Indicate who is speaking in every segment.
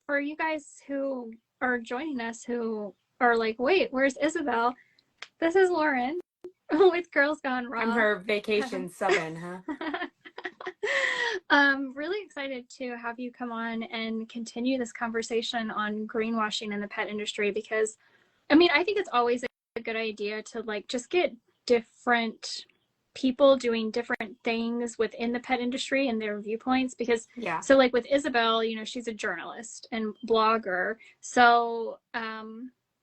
Speaker 1: for you guys who are joining us who are like, wait, where's Isabel? This is Lauren with Girls Gone
Speaker 2: I'm
Speaker 1: Raw.
Speaker 2: her vacation subbing, huh?
Speaker 1: Really excited to have you come on and continue this conversation on greenwashing in the pet industry, because I mean, I think it's always a good idea to like just get different people doing different things within the pet industry and their viewpoints, because
Speaker 2: Yeah.
Speaker 1: so like with Isabel, you know, she's a journalist and blogger. So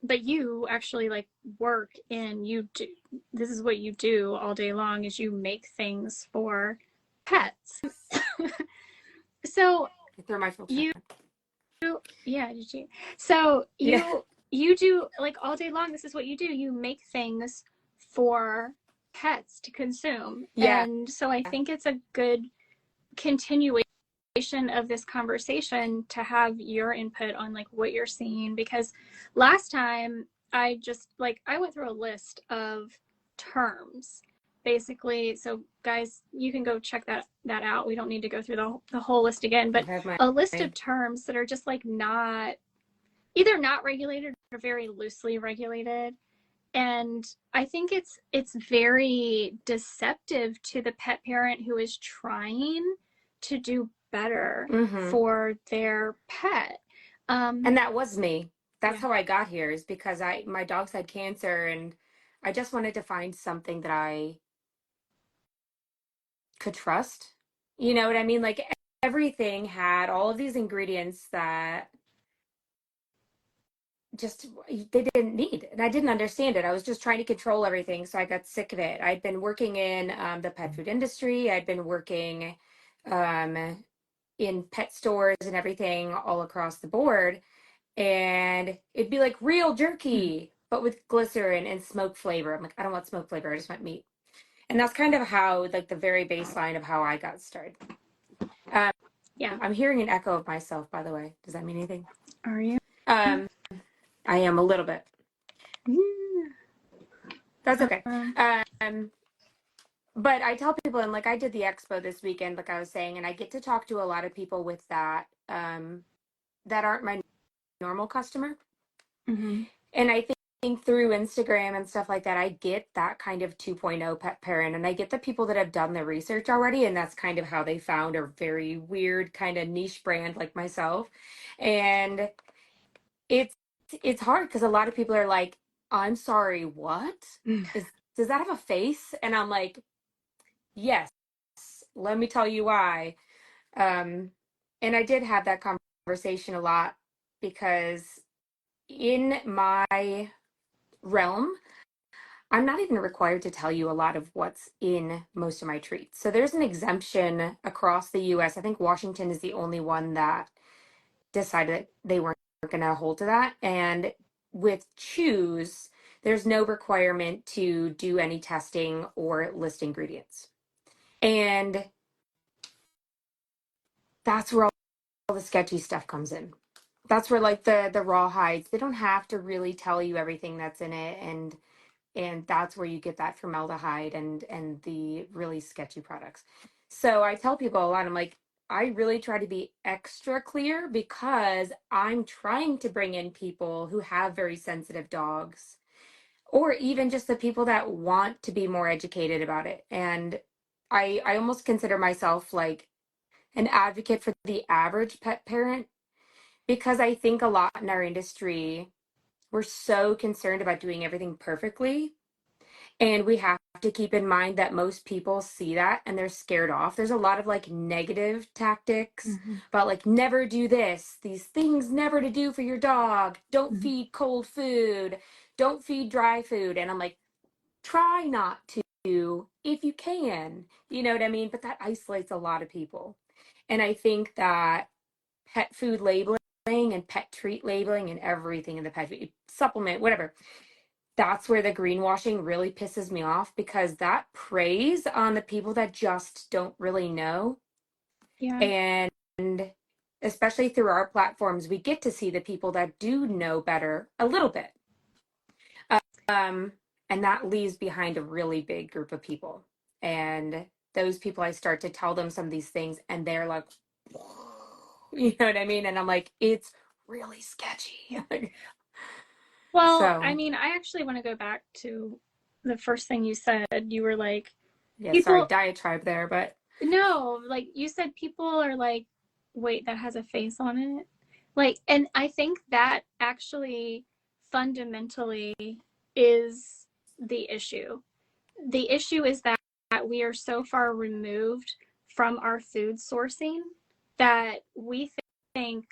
Speaker 1: but you actually like work in, you do, this is what you do all day long, is you make things for pets. So
Speaker 2: I throw my filter.
Speaker 1: you, yeah, did you? So
Speaker 2: Yeah.
Speaker 1: you do like all day long, this is what you do. You make things for pets to consume.
Speaker 2: Yeah.
Speaker 1: And so I think it's a good continuation of this conversation to have your input on like what you're seeing, because last time I just like I went through a list of terms basically. So guys, you can go check that out. We don't need to go through the whole list again, but a list of terms that are just like not either not regulated or very loosely regulated. And I think it's very deceptive to the pet parent who is trying to do better for their pet.
Speaker 2: And that was me. That's
Speaker 1: Yeah.
Speaker 2: how I got here, is because my dogs had cancer, and I just wanted to find something that I could trust. You know what I mean? Like everything had all of these ingredients that just they didn't need, and I didn't understand it. I was just trying to control everything, so I got sick of it. I'd been working in the pet food industry. I'd been working um, in pet stores and everything all across the board, and it'd be like real jerky but with glycerin and smoke flavor. I'm like, I don't want smoke flavor, I just want meat. And that's kind of how, like, the very baseline of how I got started.
Speaker 1: Yeah.
Speaker 2: I'm hearing an echo of myself, by the way. Does that mean anything?
Speaker 1: Are you?
Speaker 2: I am a little bit. That's okay. But I tell people, and like I did the expo this weekend, like I was saying, and I get to talk to a lot of people with that that aren't my normal customer. And I think through Instagram and stuff like that, I get that kind of 2.0 pet parent, and I get the people that have done the research already, and that's kind of how they found a very weird kind of niche brand like myself. And it's hard because a lot of people are like, I'm sorry, what? Does that have a face? And I'm like, yes, let me tell you why. And I did have that conversation a lot because in my realm, I'm not even required to tell you a lot of what's in most of my treats. So there's an exemption across the US. I think Washington is the only one that decided that they weren't going to hold to that. And with Chews, there's no requirement to do any testing or list ingredients. And that's where all the sketchy stuff comes in. That's where like the raw hides, they don't have to really tell you everything that's in it, and that's where you get that formaldehyde and the really sketchy products. So I tell people a lot, I'm like, I really try to be extra clear because I'm trying to bring in people who have very sensitive dogs, or even just the people that want to be more educated about it. And I almost consider myself like an advocate for the average pet parent, because I think a lot in our industry, we're so concerned about doing everything perfectly. And we have to keep in mind that most people see that and they're scared off. There's a lot of like negative tactics about like, never do this, these things never to do for your dog. Don't feed cold food. Don't feed dry food. And I'm like, try not to if you can. You know what I mean? But that isolates a lot of people. And I think that pet food labeling and pet treat labeling and everything in the pet food supplement, whatever, that's where the greenwashing really pisses me off, because that preys on the people that just don't really know.
Speaker 1: Yeah.
Speaker 2: And especially through our platforms, we get to see the people that do know better a little bit. And that leaves behind a really big group of people. And those people, I start to tell them some of these things and they're like, you know what I mean? And I'm like, it's really sketchy.
Speaker 1: Well, I
Speaker 2: So,
Speaker 1: mean, I actually want to go back to the first thing you said. You were like,
Speaker 2: yeah, sorry,
Speaker 1: people,
Speaker 2: diatribe there, but
Speaker 1: no, like you said, people are like, wait, that has a face on it. Like, and I think that actually fundamentally is the issue. The issue is that we are so far removed from our food sourcing that we think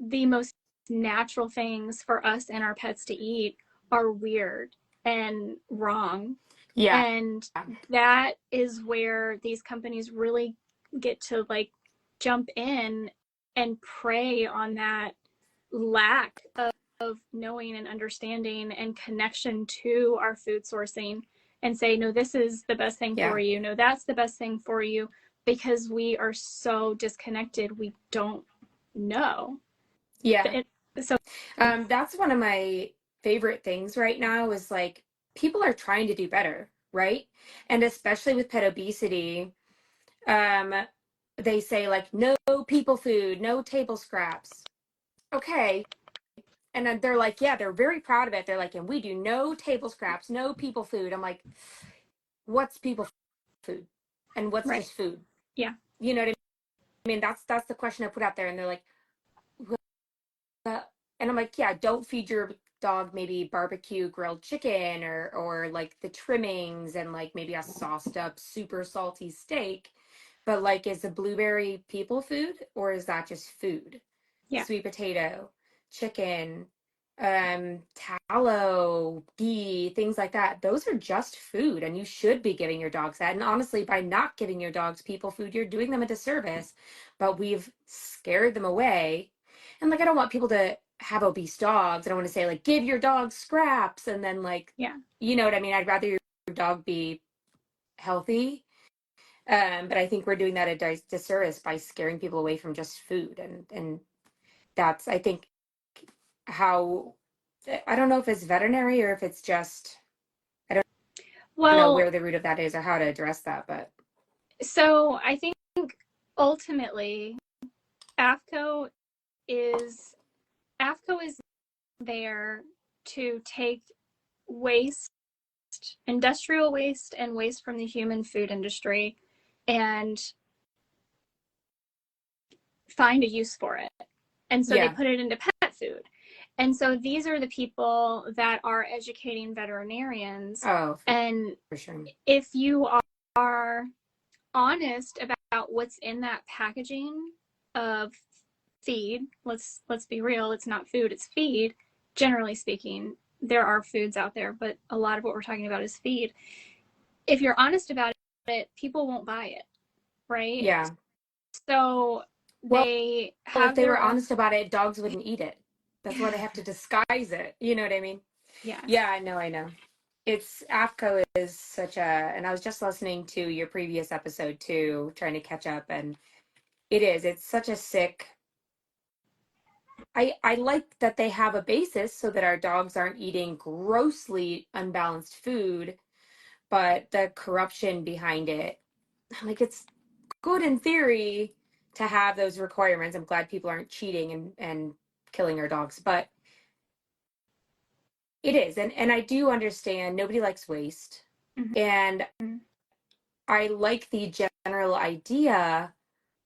Speaker 1: the most natural things for us and our pets to eat are weird and wrong.
Speaker 2: yeah,
Speaker 1: And that is where these companies really get to like jump in and prey on that lack of knowing and understanding and connection to our food sourcing and say, no, this is the best thing
Speaker 2: yeah,
Speaker 1: for you. No, that's the best thing for you, because we are so disconnected. We don't know.
Speaker 2: yeah.
Speaker 1: It, so,
Speaker 2: That's one of my favorite things right now is like people are trying to do better, right? And especially with pet obesity, um, they say like no people food, no table scraps. Okay. And then they're like, yeah, they're very proud of it. They're like, and we do no table scraps, no people food. I'm like, what's people food? And what's
Speaker 1: right.
Speaker 2: just food?
Speaker 1: Yeah.
Speaker 2: You know what I mean? That's the question I put out there. And they're like, and I'm like, yeah, don't feed your dog maybe barbecue grilled chicken or like the trimmings and like maybe a sauced up super salty steak. But like, is the blueberry people food or is that just food?
Speaker 1: Yeah.
Speaker 2: Sweet potato, chicken, tallow, ghee, things like that. Those are just food, and you should be giving your dogs that. And honestly, by not giving your dogs people food, you're doing them a disservice. But we've scared them away. And like, I don't want people to have obese dogs. I don't want to say like, give your dog scraps, and then like,
Speaker 1: Yeah.
Speaker 2: you know what I mean? I'd rather your dog be healthy. But I think we're doing that a disservice by scaring people away from just food, and that's I think how I don't know if it's veterinary or if it's just I don't know
Speaker 1: Well,
Speaker 2: where the root of that is or how to address that, but
Speaker 1: so I think ultimately AFCO is AFCO is there to take waste, industrial waste, and waste from the human food industry and find a use for it. And so they
Speaker 2: yeah.
Speaker 1: put it into pet food. And so these are the people that are educating veterinarians.
Speaker 2: Oh,
Speaker 1: And
Speaker 2: for sure.
Speaker 1: if you are honest about what's in that packaging of feed, let's be real, it's not food, it's feed. Generally speaking, there are foods out there, but a lot of what we're talking about is feed. If you're honest about it, people won't buy it, right?
Speaker 2: Yeah.
Speaker 1: So
Speaker 2: Well,
Speaker 1: they
Speaker 2: if
Speaker 1: have
Speaker 2: they were
Speaker 1: their own.
Speaker 2: honest about it, dogs wouldn't eat it. That's why they have to disguise it. You know what I mean?
Speaker 1: Yeah.
Speaker 2: Yeah, I know, I know. It's AFCO is such a, and I was just listening to your previous episode too, trying to catch up, and it's such a sick. I like that they have a basis so that our dogs aren't eating grossly unbalanced food, but the corruption behind it, like it's good in theory to have those requirements. I'm glad people aren't cheating and killing our dogs, but it is. And I do understand nobody likes waste. And
Speaker 1: Mm-hmm.
Speaker 2: I like the general idea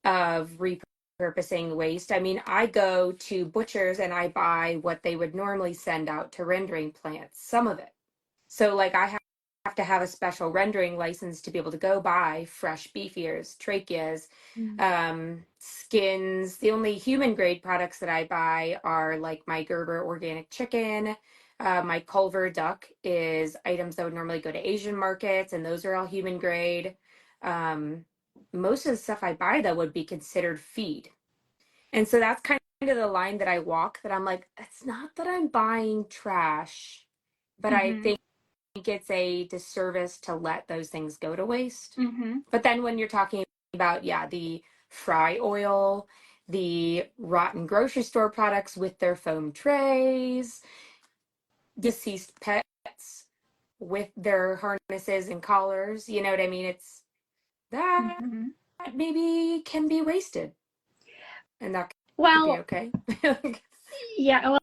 Speaker 2: of repurposing waste. I mean, I go to butchers and I buy what they would normally send out to rendering plants, some of it. So, like, I have to have a special rendering license to be able to go buy fresh beef ears, tracheas,
Speaker 1: Mm-hmm.
Speaker 2: skins. The only human grade products that I buy are like my Gerber organic chicken. My Culver duck is items that would normally go to Asian markets, and those are all human grade. Um, Most of the stuff I buy, though, would be considered feed. And so that's kind of the line that I walk that I'm like, it's not that I'm buying trash, but I
Speaker 1: Mm-hmm.
Speaker 2: think it's a disservice to let those things go to waste.
Speaker 1: Mm-hmm.
Speaker 2: But then when you're talking about, yeah, the fry oil, the rotten grocery store products with their foam trays, deceased pets with their harnesses and collars, you know what I mean? It's that
Speaker 1: Mm-hmm.
Speaker 2: maybe can be wasted and that could be
Speaker 1: Well,
Speaker 2: okay.
Speaker 1: Yeah, well,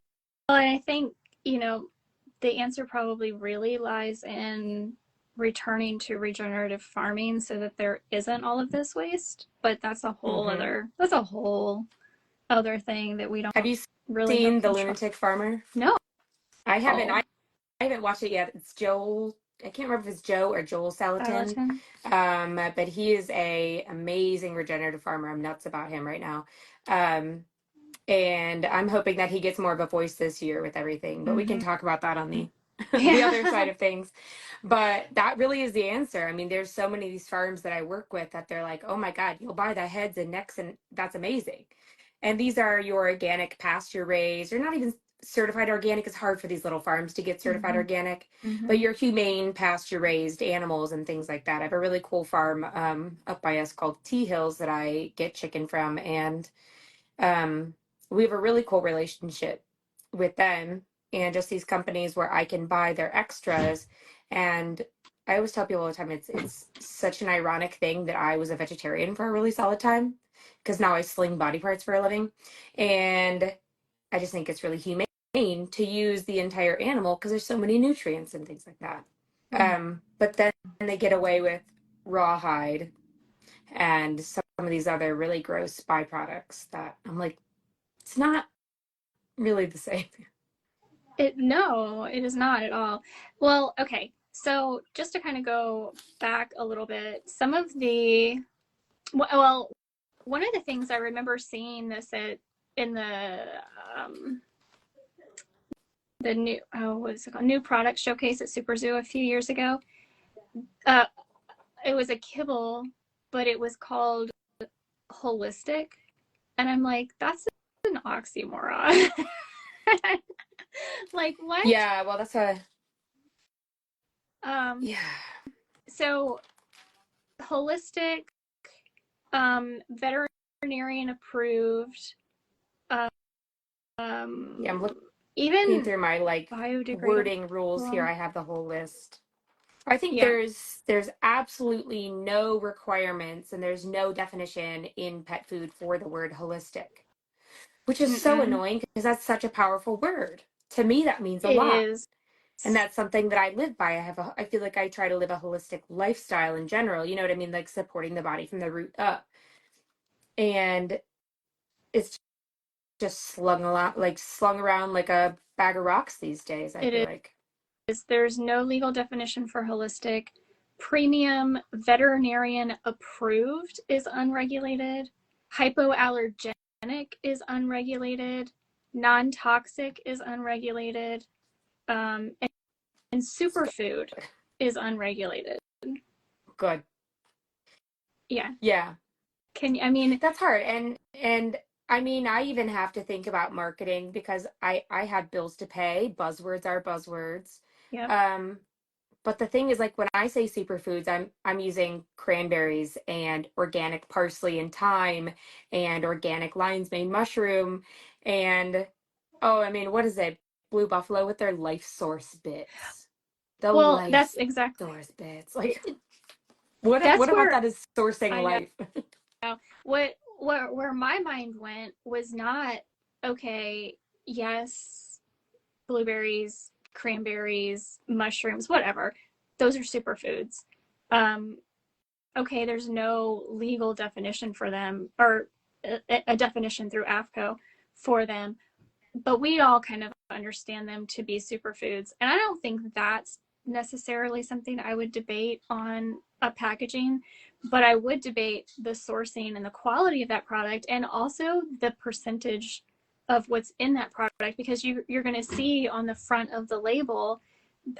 Speaker 1: and I think, you know, the answer probably really lies in returning to regenerative farming so that there isn't all of this waste. But
Speaker 2: Hmm.
Speaker 1: that's a whole other thing that we
Speaker 2: Have
Speaker 1: don't
Speaker 2: you
Speaker 1: really have
Speaker 2: seen The
Speaker 1: control.
Speaker 2: Lunatic Farmer?
Speaker 1: No.
Speaker 2: I haven't. I haven't watched it yet. It's Joel. I can't remember if it's Joe or Joel Salatin.
Speaker 1: Gelatin.
Speaker 2: But he is a amazing regenerative farmer. I'm nuts about him right now. Um, and I'm hoping that he gets more of a voice this year with everything. But we can
Speaker 1: Mm-hmm.
Speaker 2: talk about that on the the other
Speaker 1: Yeah.
Speaker 2: side of things. But that really is the answer. I mean, there's so many of these farms that I work with that they're like, oh my God, you'll buy the heads and necks, and that's amazing. And these are your organic pasture raised. They're not even certified organic. It's hard for these little farms to get certified
Speaker 1: Mm-hmm.
Speaker 2: organic, but
Speaker 1: Mm-hmm.
Speaker 2: your humane pasture raised animals and things like that. I have a really cool farm up by us called Tea Hills that I get chicken from, and um, we have a really cool relationship with them and just these companies where I can buy their extras. And I always tell people all the time, it's such an ironic thing that I was a vegetarian for a really solid time because now I sling body parts for a living. And I just think it's really humane to use the entire animal because there's so many nutrients and things like that. But then they get away with rawhide and some of these other really gross byproducts that I'm like, it's not really the same.
Speaker 1: No, it is not at all. Well, okay. So just to kind of go back a little bit, some of the well, one of the things I remember seeing this at in um, the new what is it called, new product showcase at Super Zoo a few years ago. Uh, it was a kibble, but it was called holistic, and I'm like, that's an oxymoron. Like what?
Speaker 2: Yeah, well, that's a
Speaker 1: Um,
Speaker 2: yeah,
Speaker 1: so holistic, veterinarian approved,
Speaker 2: yeah. I'm looking
Speaker 1: even
Speaker 2: through my like
Speaker 1: biodegradable.
Speaker 2: wording rules here. I have the whole list. I think
Speaker 1: Yeah.
Speaker 2: there's absolutely no requirements and there's no definition in pet food for the word holistic, which is so
Speaker 1: Mm-mm.
Speaker 2: annoying because that's such a powerful word. To me, that means a
Speaker 1: It
Speaker 2: lot.
Speaker 1: is.
Speaker 2: And that's something that I live by. I feel like I try to live a holistic lifestyle in general. You know what I mean? Like supporting the body from the root up. And it's just slung around like a bag of rocks these days, I feel
Speaker 1: It
Speaker 2: like.
Speaker 1: is. There's no legal definition for holistic. Premium veterinarian approved is unregulated. Hypoallergenic is unregulated. Non toxic is unregulated. And superfood is unregulated.
Speaker 2: Good.
Speaker 1: Yeah.
Speaker 2: Yeah.
Speaker 1: I mean,
Speaker 2: That's hard. And I mean, I even have to think about marketing because I have bills to pay. Buzzwords are buzzwords.
Speaker 1: yep.
Speaker 2: Um, but the thing is, like when I say superfoods, I'm using cranberries and organic parsley and thyme and organic lion's mane mushroom and oh, I mean, what is it? Blue Buffalo with their life source bits. The
Speaker 1: Well, that's
Speaker 2: life
Speaker 1: exactly.
Speaker 2: source bits. Like
Speaker 1: That's
Speaker 2: what about
Speaker 1: where
Speaker 2: that is sourcing
Speaker 1: I know
Speaker 2: life?
Speaker 1: where my mind went was not okay. Yes, blueberries, cranberries, mushrooms, whatever. Those are superfoods. Um, okay, there's no legal definition for them or a definition through AFCO for them, but we all kind of understand them to be superfoods. And I don't think that's necessarily something I would debate on a packaging, but I would debate the sourcing and the quality of that product and also the percentage of what's in that product because you're going to see on the front of the label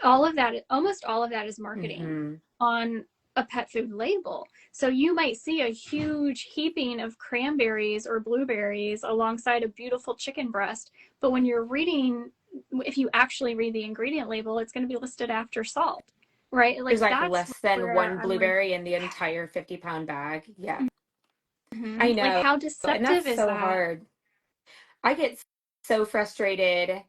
Speaker 1: all of that, almost all of that is marketing
Speaker 2: Hmm.
Speaker 1: on a pet food label. So you might see a huge heaping of cranberries or blueberries alongside a beautiful chicken breast. But when you're reading, if you actually read the ingredient label, it's going to be listed after salt, right?
Speaker 2: There's
Speaker 1: Like
Speaker 2: like
Speaker 1: that's
Speaker 2: less than
Speaker 1: where
Speaker 2: one
Speaker 1: I'm like,
Speaker 2: blueberry in the entire 50-pound bag. Yeah, I
Speaker 1: mm-hmm. Like
Speaker 2: know.
Speaker 1: how
Speaker 2: And that's
Speaker 1: deceptive is
Speaker 2: so
Speaker 1: that?
Speaker 2: hard. I get so frustrated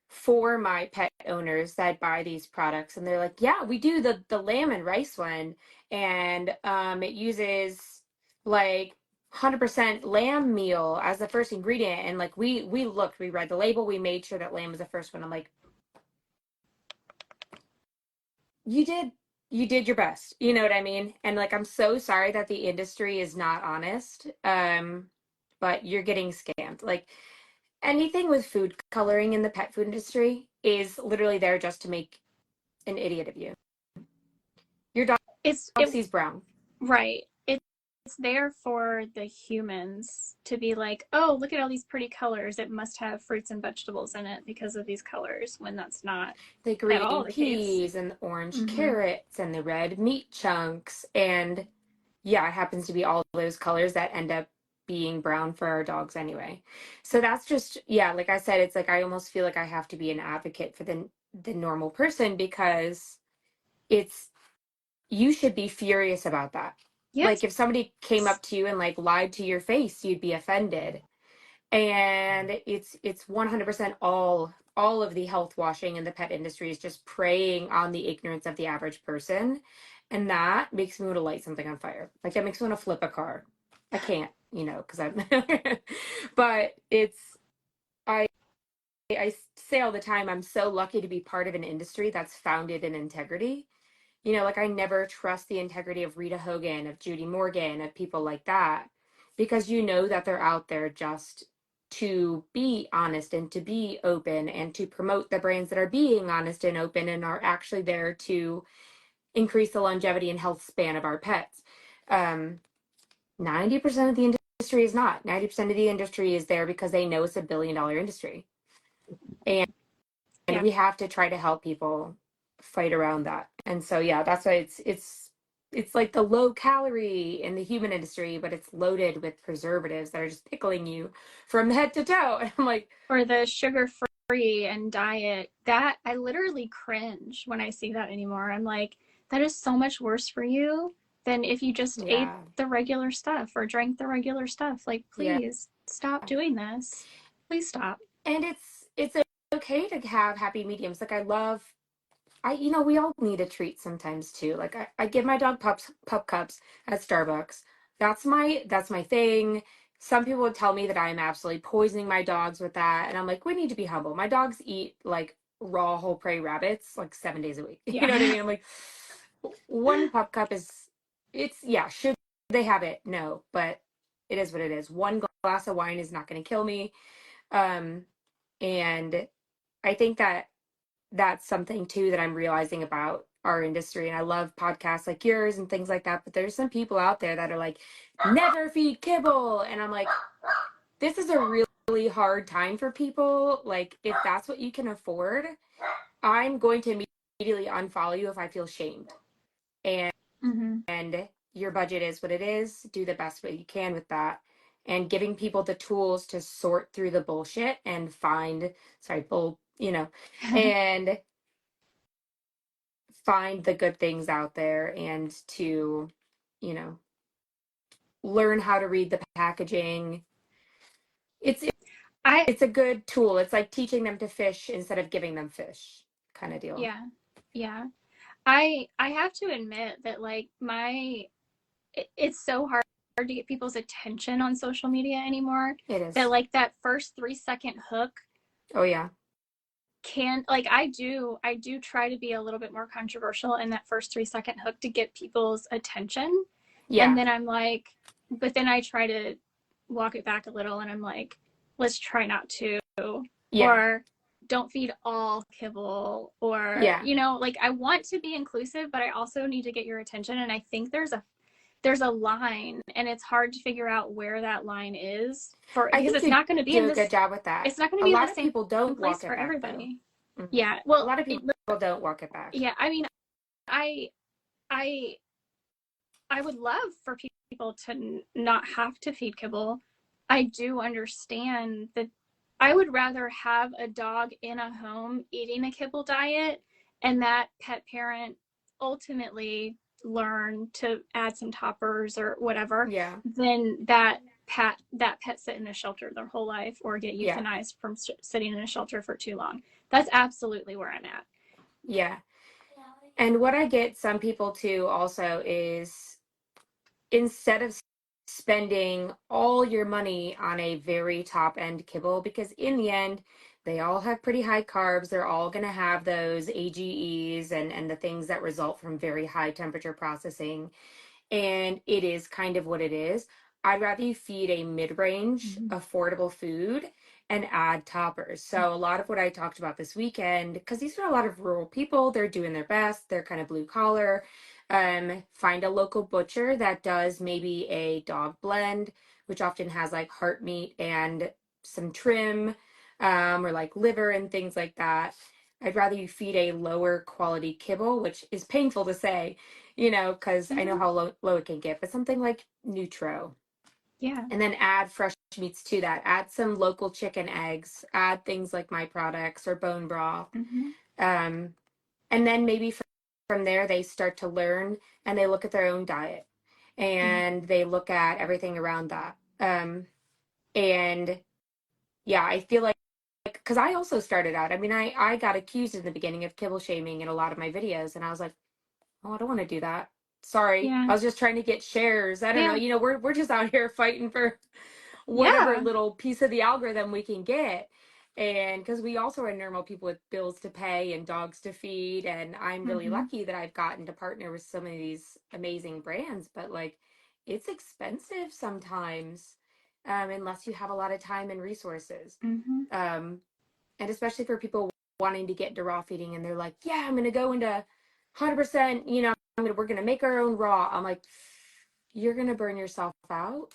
Speaker 2: for my pet owners that buy these products and they're like, "Yeah, we do the lamb and rice one and it uses like 100% lamb meal as the first ingredient. And like we looked, we read the label, we made sure that lamb was the first one. I'm like, you did your best. You know what I mean? And like, I'm so sorry that the industry is not honest. But you're getting scammed. Like anything with food coloring in the pet food industry is literally there just to make an idiot of you. Your dog
Speaker 1: It's
Speaker 2: sees brown.
Speaker 1: right. It's there for the humans to be like, oh, look at all these pretty colors. It must have fruits and vegetables in it because of these colors, when that's not
Speaker 2: The
Speaker 1: at
Speaker 2: green
Speaker 1: all the case.
Speaker 2: peas and the orange
Speaker 1: Mm-hmm.
Speaker 2: carrots and the red meat chunks. And yeah, it happens to be all those colors that end up being brown for our dogs anyway. So that's just, yeah, like I said, it's like I almost feel like I have to be an advocate for the normal person, because it's, you should be furious about that.
Speaker 1: Yes.
Speaker 2: Like if somebody came up to you and like lied to your face, you'd be offended. And it's 100% all of the health washing in the pet industry is just preying on the ignorance of the average person, and that makes me want to light something on fire. Like that makes me want to flip a car. I can't, because I'm but it's, I say all the time, I'm so lucky to be part of an industry that's founded in integrity. Like I never trust the integrity of Rita Hogan, of Judy Morgan, of people like that, because that they're out there just to be honest and to be open and to promote the brands that are being honest and open and are actually there to increase the longevity and health span of our pets. 90% of the industry is not. 90% of the industry is there because they know it's a billion-dollar industry. And
Speaker 1: Yeah.
Speaker 2: we have to try to help people fight around that. And so yeah, that's why it's like the low calorie in the human industry, but it's loaded with preservatives that are just pickling you from head to toe. And I'm like,
Speaker 1: Or the sugar free and diet. That I literally cringe when I see that anymore. I'm like, that is so much worse for you than if you just ate
Speaker 2: yeah,
Speaker 1: the regular stuff or drank the regular stuff. Like,
Speaker 2: yeah.
Speaker 1: please stop doing this. Please stop.
Speaker 2: And it's okay to have happy mediums. Like we all need a treat sometimes too. Like I give my dog pup cups at Starbucks. That's my thing. Some people would tell me that I'm absolutely poisoning my dogs with that. And I'm like, we need to be humble. My dogs eat like raw whole prairie rabbits like 7 days a week. You know what I
Speaker 1: Yeah.
Speaker 2: mean? I'm like, one pup cup yeah, should they have it? No, but it is what it is. One glass of wine is not going to kill me. Um, and I think that that's something too that I'm realizing about our industry. And I love podcasts like yours and things like that. But there's some people out there that are like, never feed kibble. And I'm like, this is a really hard time for people. Like, if that's what you can afford, I'm going to immediately unfollow you if I feel shamed. And
Speaker 1: Mm-hmm.
Speaker 2: your budget is what it is. Do the best way you can with that. And giving people the tools to sort through the bullshit and find, sorry, and find the good things out there, and to, you know, learn how to read the packaging. It's
Speaker 1: I
Speaker 2: it's a good tool. It's like teaching them to fish instead of giving them fish, kind of deal.
Speaker 1: yeah. Yeah. I have to admit that like it's so hard to get people's attention on social media anymore,
Speaker 2: It
Speaker 1: that
Speaker 2: is.
Speaker 1: like that first 3-second hook
Speaker 2: Oh yeah.
Speaker 1: can, like, I do try to be a little bit more controversial in that first 3-second hook to get people's attention. And
Speaker 2: Yeah.
Speaker 1: then I'm like, but then I try to walk it back a little and I'm like, let's try not to,
Speaker 2: Yeah.
Speaker 1: or don't feed all kibble, or
Speaker 2: Yeah.
Speaker 1: like I want to be inclusive, but I also need to get your attention. And I think there's a line, and it's hard to figure out where that line is, for
Speaker 2: I
Speaker 1: because
Speaker 2: think
Speaker 1: it's
Speaker 2: you
Speaker 1: not going to be
Speaker 2: do
Speaker 1: in
Speaker 2: a good
Speaker 1: this,
Speaker 2: job with that.
Speaker 1: it's not going to
Speaker 2: A
Speaker 1: be in the
Speaker 2: lot of
Speaker 1: same
Speaker 2: people don't
Speaker 1: place
Speaker 2: walk
Speaker 1: for
Speaker 2: it back though.
Speaker 1: everybody.
Speaker 2: Mhm.
Speaker 1: Yeah,
Speaker 2: A
Speaker 1: well,
Speaker 2: lot of people don't walk it back.
Speaker 1: yeah, I mean, I I I would love for people to not have to feed kibble. I do understand that. I would rather have a dog in a home eating a kibble diet, and that pet parent ultimately learn to add some toppers or whatever,
Speaker 2: Yeah.
Speaker 1: than that pet sit in a shelter their whole life or get
Speaker 2: Yeah.
Speaker 1: euthanized from sitting in a shelter for too long. That's absolutely where I'm at.
Speaker 2: Yeah. And what I get some people to also is, instead of spending all your money on a very top end kibble, because in the end, they all have pretty high carbs. They're all going to have those AGEs and the things that result from very high temperature processing. And it is kind of what it is. I'd rather you feed a mid-range, affordable food and add toppers. So a lot of what I talked about this weekend, because these are a lot of rural people, they're doing their best, they're kind of blue collar. Find a local butcher that does maybe a dog blend, which often has like heart meat and some trim, or like liver and things like that. I'd rather you feed a lower quality kibble, which is painful to say, because I know how low it can get, but something like Nutro.
Speaker 1: Yeah.
Speaker 2: And then add fresh meats to that. Add some local chicken eggs. Add things like my products or bone broth. Um, and then maybe from there, they start to learn and they look at their own diet and they look at everything around that. And yeah, I feel like, because I also started out, I mean, I got accused in the beginning of kibble shaming in a lot of my videos. And I was like, oh, I don't want to do that. Sorry.
Speaker 1: Yeah.
Speaker 2: I was just trying to get shares. I don't know.
Speaker 1: Yeah.
Speaker 2: We're just out here fighting for whatever
Speaker 1: Yeah.
Speaker 2: little piece of the algorithm we can get. And because we also are normal people with bills to pay and dogs to feed. And I'm really lucky that I've gotten to partner with so many of these amazing brands. But like, it's expensive sometimes, unless you have a lot of time and resources. And especially for people wanting to get into raw feeding and they're like, yeah, I'm going to go into 100%, we're going to make our own raw. I'm like, you're going to burn yourself out.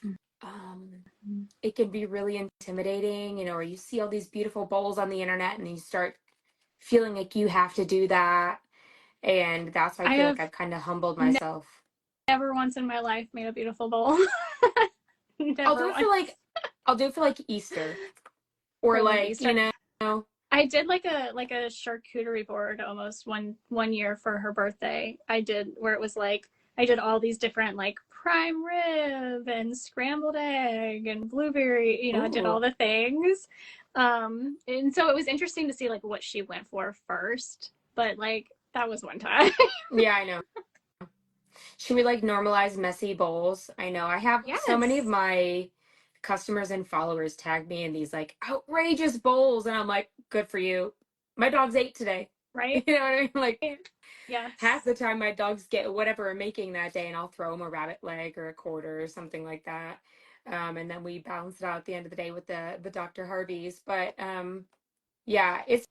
Speaker 2: It can be really intimidating, or you see all these beautiful bowls on the internet and you start feeling like you have to do that. And that's why I
Speaker 1: I
Speaker 2: feel like
Speaker 1: have
Speaker 2: I've kind of humbled myself.
Speaker 1: never once in my life made a beautiful bowl.
Speaker 2: I'll
Speaker 1: Never
Speaker 2: do it for
Speaker 1: once.
Speaker 2: like, I'll do it for like Easter or
Speaker 1: For like
Speaker 2: like,
Speaker 1: Easter.
Speaker 2: know,
Speaker 1: I did like a charcuterie board almost one year for her birthday. I did where it was like I did all these different like prime rib and scrambled egg and blueberry, I did all
Speaker 2: ooh,
Speaker 1: the things. And so it was interesting to see like what she went for first. But like that was one time.
Speaker 2: yeah, I know. Should we like normalize messy bowls? I know I have so many of
Speaker 1: Yes.
Speaker 2: my customers and followers tag me in these like outrageous bowls, and I'm like, good for you. My dogs ate today. You
Speaker 1: Right?
Speaker 2: know what I mean? Like half
Speaker 1: Yes.
Speaker 2: the time my dogs get whatever we're making that day, and I'll throw them a rabbit leg or a quarter or something like that. And then we balance it out at the end of the day with the Dr. Harvey's. But yeah, it's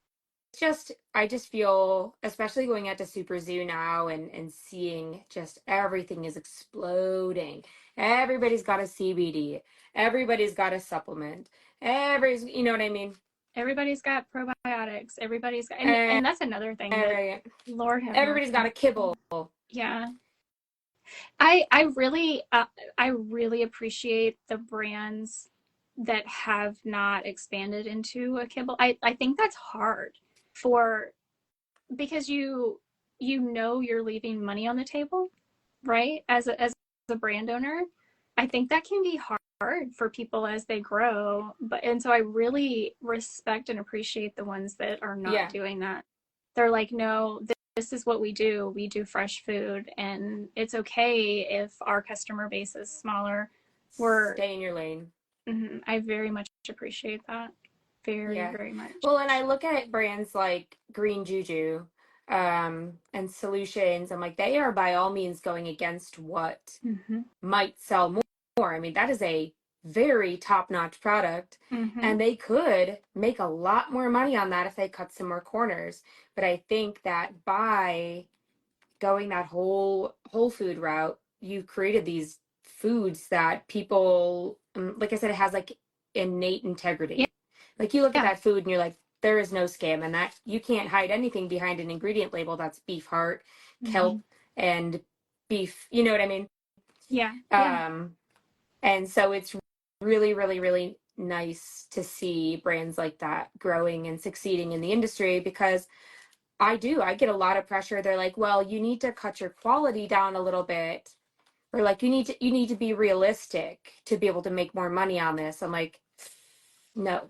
Speaker 2: just I just feel, especially going out to Super Zoo now and seeing just everything is exploding. Everybody's got a CBD. Everybody's got a supplement. Everybody's, you know what I mean?
Speaker 1: Everybody's got probiotics. Everybody's got,
Speaker 2: And
Speaker 1: and that's another thing that
Speaker 2: every,
Speaker 1: Lord have
Speaker 2: everybody's got
Speaker 1: mercy.
Speaker 2: a kibble.
Speaker 1: Yeah. I really appreciate the brands that have not expanded into a kibble. I think that's hard for because you're leaving money on the table, right? As a brand owner. I think that can be hard for people as they grow. And so I really respect and appreciate the ones that are not
Speaker 2: Yeah.
Speaker 1: doing that. They're like, no, this is what we do. We do fresh food, and it's okay if our customer base is smaller. We're
Speaker 2: Stay in your lane.
Speaker 1: I very much appreciate that. Very,
Speaker 2: Yeah.
Speaker 1: very much.
Speaker 2: Well, and I look at brands like Green Juju, and Solutions. I'm like, they are by all means going against what might sell more. I mean, that is a very top-notch product, and they could make a lot more money on that if they cut some more corners. But I think that by going that whole food route, you've created these foods that people, like I said, it has like innate
Speaker 1: Yeah.
Speaker 2: integrity. Like you look at
Speaker 1: Yeah.
Speaker 2: that food and you're like, there is no scam, and that you can't hide anything behind an ingredient label that's beef heart, kelp, and beef. You know what I mean?
Speaker 1: Yeah. Yeah.
Speaker 2: Um, and so it's really, really, really nice to see brands like that growing and succeeding in the industry, because I get a lot of pressure. They're like, well, you need to cut your quality down a little bit. Or like you need to be realistic to be able to make more money on this. I'm like, no.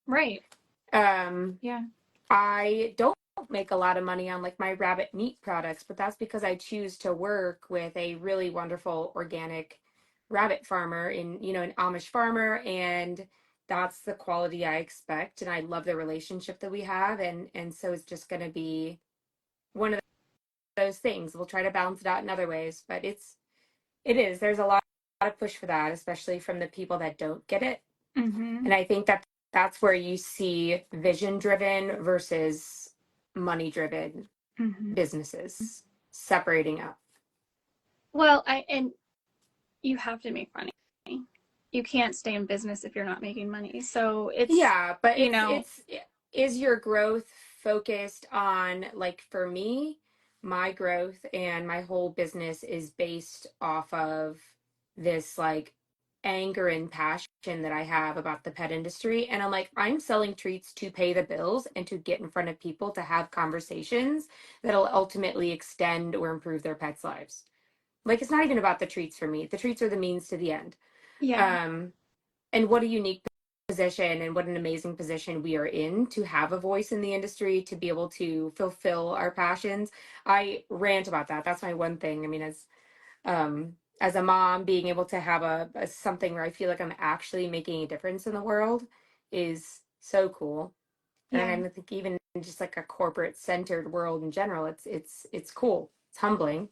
Speaker 1: Right.
Speaker 2: Um,
Speaker 1: Yeah.
Speaker 2: I don't make a lot of money on like my rabbit meat products, but that's because I choose to work with a really wonderful organic rabbit farmer in, an Amish farmer, and that's the quality I expect. And I love the relationship that we have. And so it's just going to be one of those things. We'll try to balance it out in other ways, but there's a lot of push for that, especially from the people that don't get it.
Speaker 1: Mm-hmm.
Speaker 2: And I think that's where you see vision driven versus money driven
Speaker 1: Mm-hmm.
Speaker 2: businesses separating out.
Speaker 1: Well, and you have to make money. You can't stay in business if you're not making money. So it's,
Speaker 2: Yeah, but
Speaker 1: you
Speaker 2: it's
Speaker 1: know,
Speaker 2: it's is your growth focused on, like, for me, my growth and my whole business is based off of this, like, anger and passion that I have about the pet industry. And I'm like, I'm selling treats to pay the bills and to get in front of people to have conversations that'll ultimately extend or improve their pets' lives. Like, it's not even about the treats for me. The treats are the means to the end.
Speaker 1: yeah,
Speaker 2: Um, and what a unique position and what an amazing position we are in to have a voice in the industry, to be able to fulfill our passions. I rant about that. That's my one thing. I mean, as a mom, being able to have a something where I feel like I'm actually making a difference in the world is so cool. And
Speaker 1: yeah,
Speaker 2: I think even just like a corporate centered world in general, it's cool. It's humbling.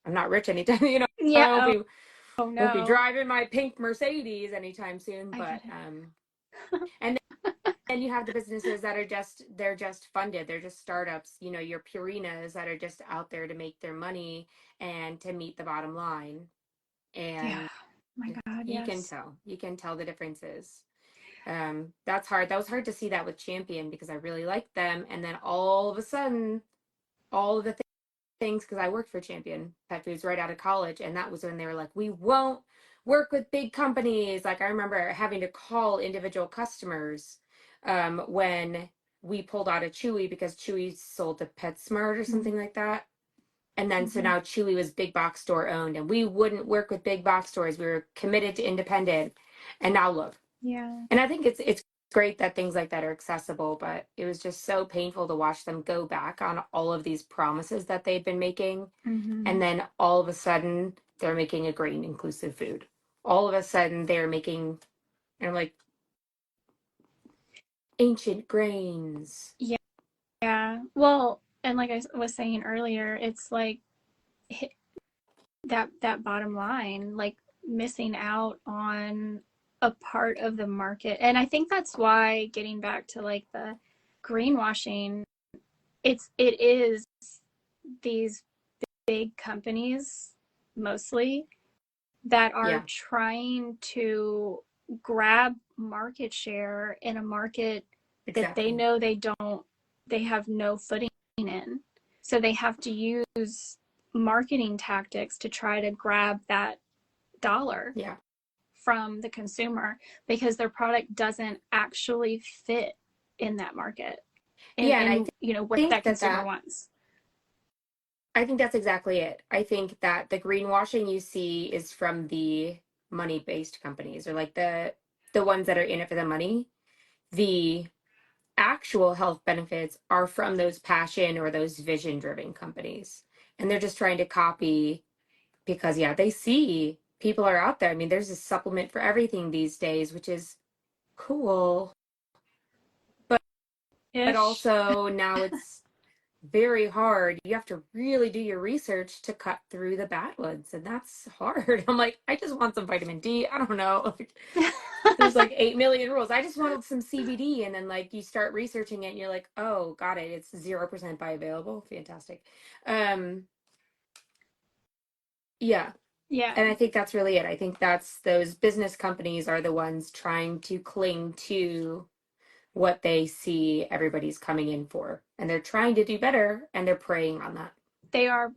Speaker 2: I'm not rich anytime, I
Speaker 1: yeah.
Speaker 2: won't
Speaker 1: Oh,
Speaker 2: be
Speaker 1: oh
Speaker 2: won't be
Speaker 1: no,
Speaker 2: driving my pink Mercedes anytime soon,
Speaker 1: I
Speaker 2: but
Speaker 1: get it.
Speaker 2: and then you have the businesses that are they're just funded. They're just startups, your Purinas that are just out there to make their money and to meet the bottom line.
Speaker 1: Yeah.
Speaker 2: And
Speaker 1: My God, yes.
Speaker 2: you can tell the differences. That's hard. That was hard to see that with Champion because I really liked them. And then all of a sudden, all of the things, because I worked for Champion Pet Foods right out of college, and that was when they were like, we won't work with big companies. Like, I remember having to call individual customers when we pulled out of Chewy because Chewy sold to PetSmart or something like that. And then so
Speaker 1: Mm-hmm.
Speaker 2: now Chewy was big box store owned, and we wouldn't work with big box stores. We were committed to independent. And now look.
Speaker 1: Yeah.
Speaker 2: And I think it's great that things like that are accessible, but it was just so painful to watch them go back on all of these promises that they've been making.
Speaker 1: Mm-hmm.
Speaker 2: And then all of a sudden they're making a grain inclusive food. All of a sudden they're making, and I'm like, ancient grains.
Speaker 1: Yeah. Yeah. Well, and like I was saying earlier, it's like that bottom line, like missing out on a part of the market. And I think that's why, getting back to like the greenwashing, it is these big companies mostly that are
Speaker 2: Yeah,
Speaker 1: trying to grab market share in a market that they
Speaker 2: exactly.
Speaker 1: know they have no footing in. So they have to use marketing tactics to try to grab that dollar
Speaker 2: Yeah.
Speaker 1: from the consumer because their product doesn't actually fit in that market and
Speaker 2: Yeah, and
Speaker 1: in what
Speaker 2: think
Speaker 1: that consumer wants.
Speaker 2: I think that's exactly it. I think that the greenwashing you see is from the money-based companies, or like the ones that are in it for the money. The actual health benefits are from those passion or those vision driven companies. And they're just trying to copy because, yeah, they see people are out there. I mean, there's a supplement for everything these days, which is cool. But
Speaker 1: Ish.
Speaker 2: also now it's very hard. You have to really do your research to cut through the bad ones. And that's hard. I'm like, I just want some vitamin D. I don't know. There's like 8 million rules. I just wanted some CBD. And then, like, you start researching it and you're like, oh, got it. It's 0% bioavailable. Fantastic. Um, yeah.
Speaker 1: Yeah,
Speaker 2: And I think that's really it. I think that's those business companies are the ones trying to cling to what they see everybody's coming in for. And they're trying to do better and they're preying on that.
Speaker 1: they are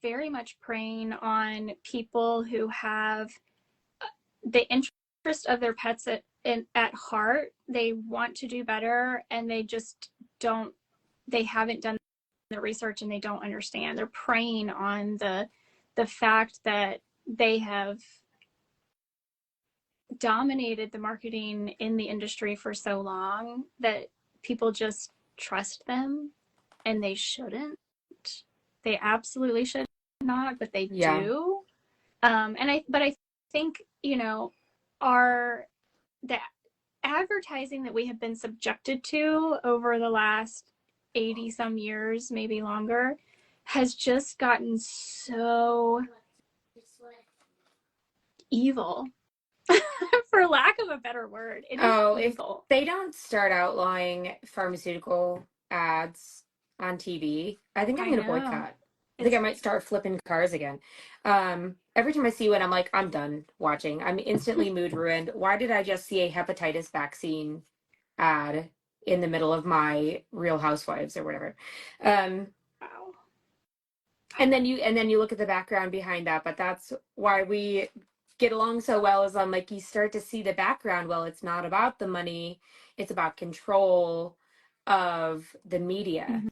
Speaker 1: very much preying on people who have the interest of their pets at heart. They want to do better, and they just don't. They haven't done the research, and they don't understand. They're preying on the fact that they have dominated the marketing in the industry for so long that people just trust them, and they shouldn't. They absolutely should not, but they
Speaker 2: Yeah.
Speaker 1: do. And I think, our the advertising that we have been subjected to over the last 80 some years, maybe longer, has just gotten so evil. For lack of a better word, it is
Speaker 2: Oh, if
Speaker 1: evil.
Speaker 2: they don't start outlawing pharmaceutical ads on TV, I think I'm
Speaker 1: I
Speaker 2: going to
Speaker 1: know.
Speaker 2: boycott. I think I
Speaker 1: It's
Speaker 2: might start flipping cars again. Every time I see one, I'm like, I'm done watching. I'm instantly mood ruined. Why did I just see a hepatitis vaccine ad in the middle of my Real Housewives or whatever? Um,
Speaker 1: wow.
Speaker 2: and then you look at the background behind that, but that's why we get along so well, is I'm like, you start to see the background. Well, it's not about the money, it's about control of the media.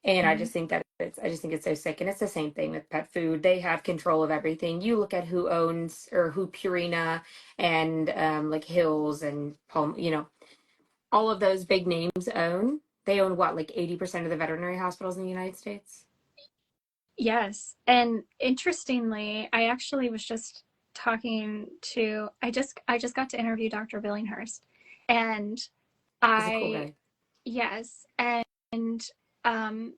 Speaker 2: And I
Speaker 1: Mm-hmm.
Speaker 2: just think that I just think it's so sick. And it's the same thing with pet food. They have control of everything. You look at who owns, or who Purina and like Hills and Palm, all of those big names own. They own what, like 80% of the veterinary hospitals in the United States?
Speaker 1: Yes. And interestingly, I actually was just talking to I just got to interview Dr. Billinghurst. And
Speaker 2: He's a cool
Speaker 1: I
Speaker 2: guy.
Speaker 1: yes, and um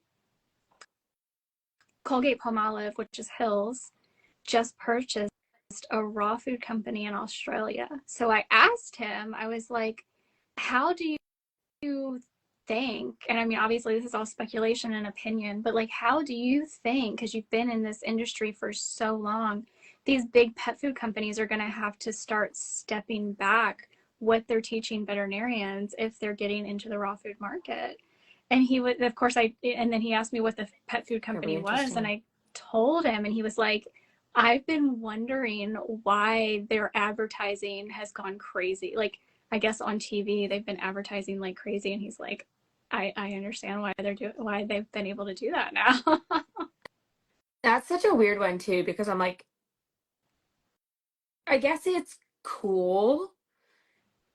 Speaker 1: Colgate Palmolive, which is Hills, just purchased a raw food company in Australia. So I asked him, I was like, how do you think, and I mean, obviously, this is all speculation and opinion, but like, how do you think, because you've been in this industry for so long, these big pet food companies are going to have to start stepping back what they're teaching veterinarians if they're getting into the raw food market? And he would, of course, and then he asked me what the pet food
Speaker 2: Very
Speaker 1: company was, and
Speaker 2: interesting.
Speaker 1: I told him, and he was like, I've been wondering why their advertising has gone crazy. Like, I guess on TV they've been advertising like crazy, and he's like, I understand why they've been able to do that now.
Speaker 2: That's such a weird one too, because I'm like, I guess it's cool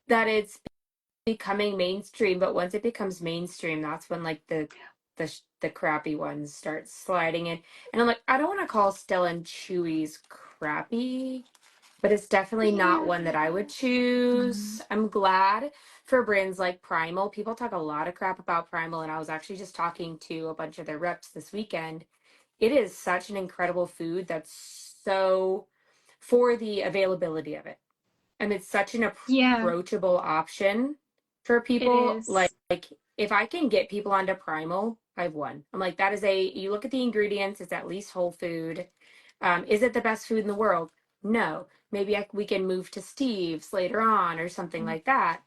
Speaker 2: that it's becoming mainstream, but once it becomes mainstream, that's when like the crappy ones start sliding in. And I'm like, I don't want to call Stella and Chewy's crappy, but it's definitely not
Speaker 1: Yeah.
Speaker 2: one that I would
Speaker 1: Mm-hmm.
Speaker 2: choose. I'm glad for brands like Primal. People talk a lot of crap about Primal, and I was actually just talking to a bunch of their reps this weekend. It is such an incredible food that's so, for the availability of it. And it's such an
Speaker 1: Yeah,
Speaker 2: approachable option for
Speaker 1: it
Speaker 2: people. Like,
Speaker 1: is.
Speaker 2: if I can get people onto Primal, I've won. I'm like, that is you look at the ingredients, it's at least whole food. Is it the best food in the world? No. Maybe we can move to Steve's later on or something like that.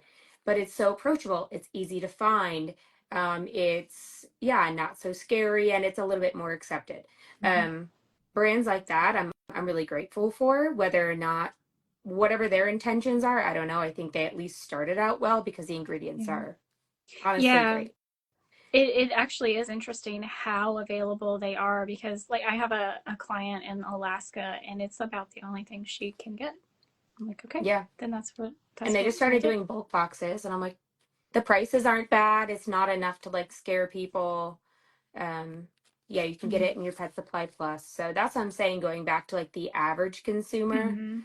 Speaker 2: But it's so approachable. It's easy to find. It's, yeah, not so scary, and it's a little bit more accepted.
Speaker 1: Mm-hmm.
Speaker 2: Brands like that, I'm really grateful for, whether or not whatever their intentions are. I don't know. I think they at least started out well because the ingredients
Speaker 1: Yeah.
Speaker 2: are honestly
Speaker 1: Yeah.
Speaker 2: great.
Speaker 1: It actually is interesting how available they are, because like I have a client in Alaska, and it's about the only thing she can get. I'm like, okay,
Speaker 2: Yeah.
Speaker 1: then
Speaker 2: And
Speaker 1: that's
Speaker 2: they
Speaker 1: what
Speaker 2: just
Speaker 1: we'll
Speaker 2: started
Speaker 1: do.
Speaker 2: doing bulk boxes, and I'm like, the prices aren't bad. It's not enough to like scare people. Um, yeah, you can get it in your Pet Supply Plus. So that's what I'm saying, going back to like the average consumer,
Speaker 1: Mm-hmm.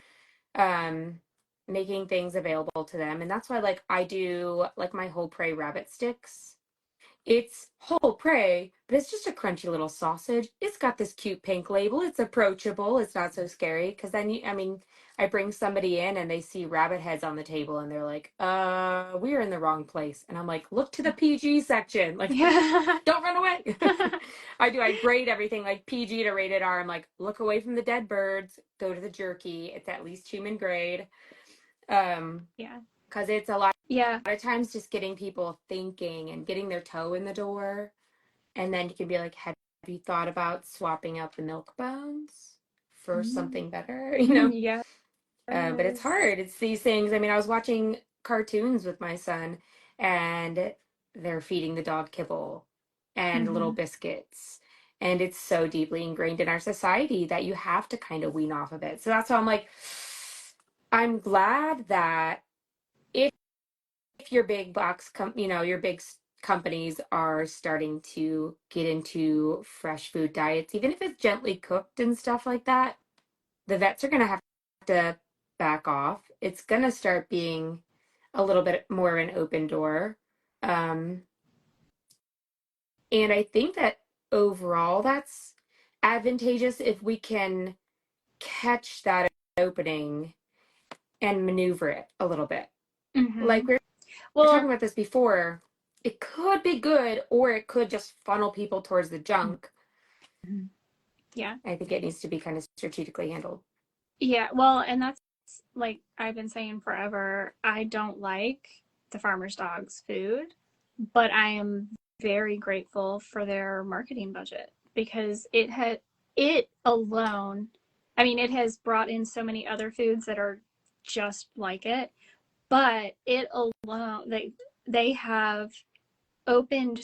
Speaker 2: um, making things available to them. And that's why like I do like my whole prey rabbit sticks. It's whole prey, but it's just a crunchy little sausage. It's got this cute pink label. It's approachable. It's not so scary. Because then, I bring somebody in and they see rabbit heads on the table and they're like, we're in the wrong place. And I'm like, look to the PG section. Like,
Speaker 1: Yeah.
Speaker 2: don't run away. I do. I grade everything like PG to rated R. I'm like, look away from the dead birds. Go to the jerky. It's at least human grade. Um,
Speaker 1: Yeah.
Speaker 2: because it's a lot
Speaker 1: Yeah.
Speaker 2: of times just getting people thinking and getting their toe in the door. And then you can be like, have you thought about swapping out the milk bones for
Speaker 1: Mm.
Speaker 2: something better?
Speaker 1: Yes.
Speaker 2: But it's hard. It's these things. I mean, I was watching cartoons with my son, and they're feeding the dog kibble and little
Speaker 1: Mm-hmm.
Speaker 2: biscuits. And it's so deeply ingrained in our society that you have to kind of wean off of it. So that's why I'm like, I'm glad that if your big your big companies are starting to get into fresh food diets, even if it's gently cooked and stuff like that, the vets are going to have to back off. It's going to start being a little bit more of an open door. Um, and I think that overall that's advantageous if we can catch that opening and maneuver it a little bit. Like we were talking
Speaker 1: Well,
Speaker 2: about this before, it could be good or it could just funnel people towards the junk.
Speaker 1: yeah.
Speaker 2: I think it needs to be kind of strategically handled.
Speaker 1: Yeah. Well, and that's like I've been saying forever. I don't like the farmer's dog's food, but I am very grateful for their marketing budget because it alone, I mean, it has brought in so many other foods that are just like it, but it alone, they have opened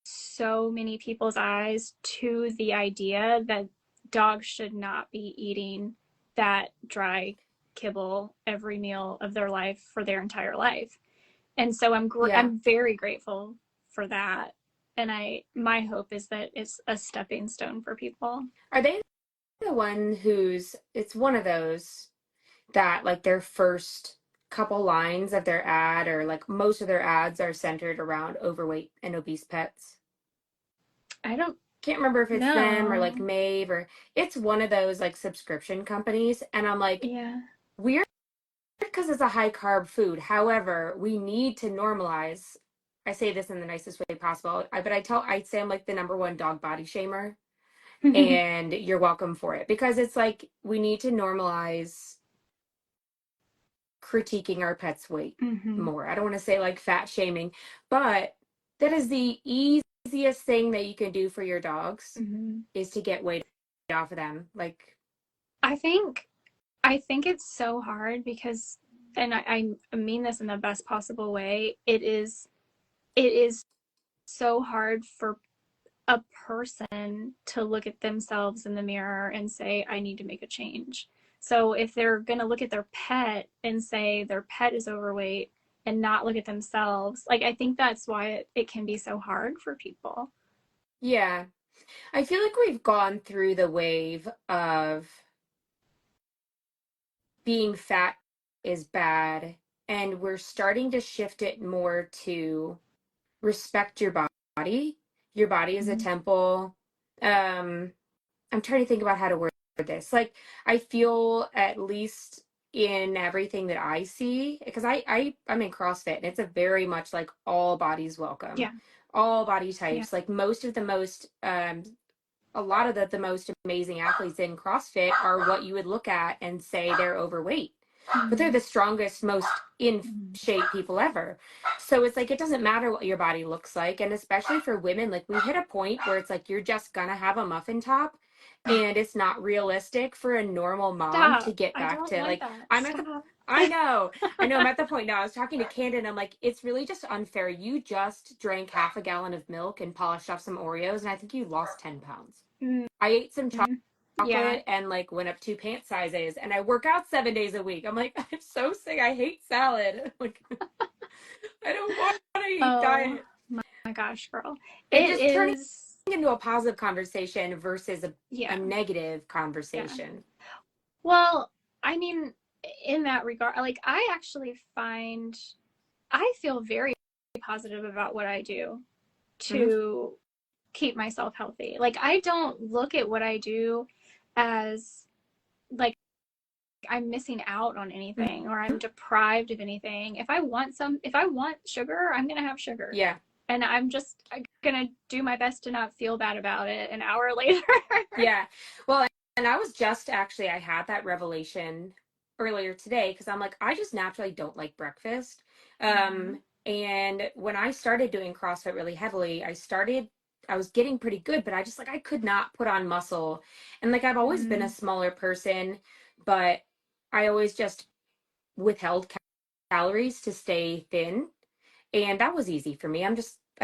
Speaker 1: so many people's eyes to the idea that dogs should not be eating that dry kibble every meal of their life for their entire life. And so
Speaker 2: Yeah.
Speaker 1: I'm very grateful for that. And my hope is that it's a stepping stone for people.
Speaker 2: Are they the one who's, it's one of those that like their first couple lines of their ad or like most of their ads are centered around overweight and obese pets?
Speaker 1: I don't
Speaker 2: Can't remember if it's them or like
Speaker 1: know.
Speaker 2: Mave or it's one of those like subscription companies. And I'm like,
Speaker 1: Yeah.
Speaker 2: weird because it's a high carb food. However, we need to normalize. I say this in the nicest way possible. I'd say I'm like the number one dog body shamer, and you're welcome for it because it's like we need to normalize critiquing our pet's weight
Speaker 1: Mm-hmm.
Speaker 2: more. I don't want to say like fat shaming, but that is the easiest thing that you can do for your dogs
Speaker 1: Mm-hmm.
Speaker 2: is to get weight off of them. Like,
Speaker 1: I think I think it's so hard because, and I mean this in the best possible way. It is so hard for a person to look at themselves in the mirror and say, I need to make a change. So if they're going to look at their pet and say their pet is overweight and not look at themselves, like I think that's why it can be so hard for people.
Speaker 2: yeah, I feel like we've gone through the wave of being fat is bad, and we're starting to shift it more to respect your body. Your body is a
Speaker 1: Mm-hmm.
Speaker 2: temple. I'm trying to think about how to word this. Like, I feel at least in everything that I see, because I'm in CrossFit and it's a very much like all bodies welcome,
Speaker 1: Yeah.
Speaker 2: all body
Speaker 1: Yeah.
Speaker 2: types. Like a lot of the most amazing athletes in CrossFit are what you would look at and say they're overweight, but they're
Speaker 1: Mm-hmm.
Speaker 2: the strongest, most in shape people ever. So it's like it doesn't matter what your body looks like, and especially for women, like we hit a point where it's like you're just gonna have a muffin top, and it's not realistic for a normal mom to
Speaker 1: Stop.
Speaker 2: get
Speaker 1: I
Speaker 2: back
Speaker 1: don't
Speaker 2: to
Speaker 1: want
Speaker 2: like
Speaker 1: that.
Speaker 2: I'm at the
Speaker 1: Stop.
Speaker 2: I know I'm at the point now. I was talking to Candon. I'm like, it's really just unfair. You just drank half a gallon of milk and polished off some Oreos, and I think you lost 10 pounds.
Speaker 1: Mm-hmm.
Speaker 2: I ate some
Speaker 1: Yeah.
Speaker 2: chocolate and like went up 2 pant sizes, and I work out 7 days a week. I'm like, I'm so sick. I hate salad. Like, I don't want to eat
Speaker 1: Oh
Speaker 2: diet.
Speaker 1: my gosh, girl.
Speaker 2: And
Speaker 1: It
Speaker 2: just turning
Speaker 1: is,
Speaker 2: into a positive conversation versus a
Speaker 1: yeah.
Speaker 2: negative
Speaker 1: Yeah.
Speaker 2: conversation.
Speaker 1: Well, I mean, in that regard, like I actually find I feel very positive about what I do
Speaker 2: Mm-hmm.
Speaker 1: to keep myself healthy. Like I don't look at what I do as like I'm missing out on anything or
Speaker 2: Mm-hmm.
Speaker 1: I'm deprived of anything. If I want sugar, I'm going to have sugar.
Speaker 2: Yeah.
Speaker 1: And I'm just going to do my best to not feel bad about it an hour later.
Speaker 2: Yeah. Well, and I was just actually, I had that revelation earlier today because I'm like, I just naturally don't like breakfast.
Speaker 1: Mm-hmm.
Speaker 2: And when I started doing CrossFit really heavily, I was getting pretty good, but I just like, I could not put on muscle. And like, I've always been a
Speaker 1: Mm-hmm.
Speaker 2: smaller person, but I always just withheld calories to stay thin. And that was easy for me. I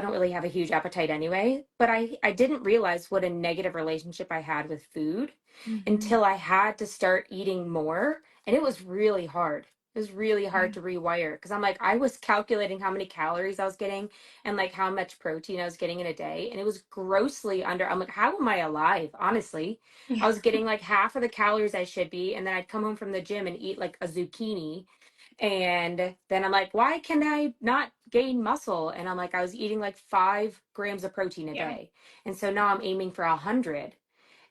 Speaker 2: don't really have a huge appetite anyway, but I didn't realize what a negative relationship I had with food
Speaker 1: Mm-hmm.
Speaker 2: until I had to start eating more. And it was really hard. It was really hard to rewire because I'm like, I was calculating how many calories I was getting and like how much protein I was getting in a day. And it was grossly under. I'm like, how am I alive? Honestly, I
Speaker 1: Yeah.
Speaker 2: was getting like half of the calories I should be. And then I'd come home from the gym and eat like a zucchini. And then I'm like, why can I not gain muscle? And I'm like, I was eating like 5 grams of protein a
Speaker 1: Yeah.
Speaker 2: day. And so now I'm aiming for 100.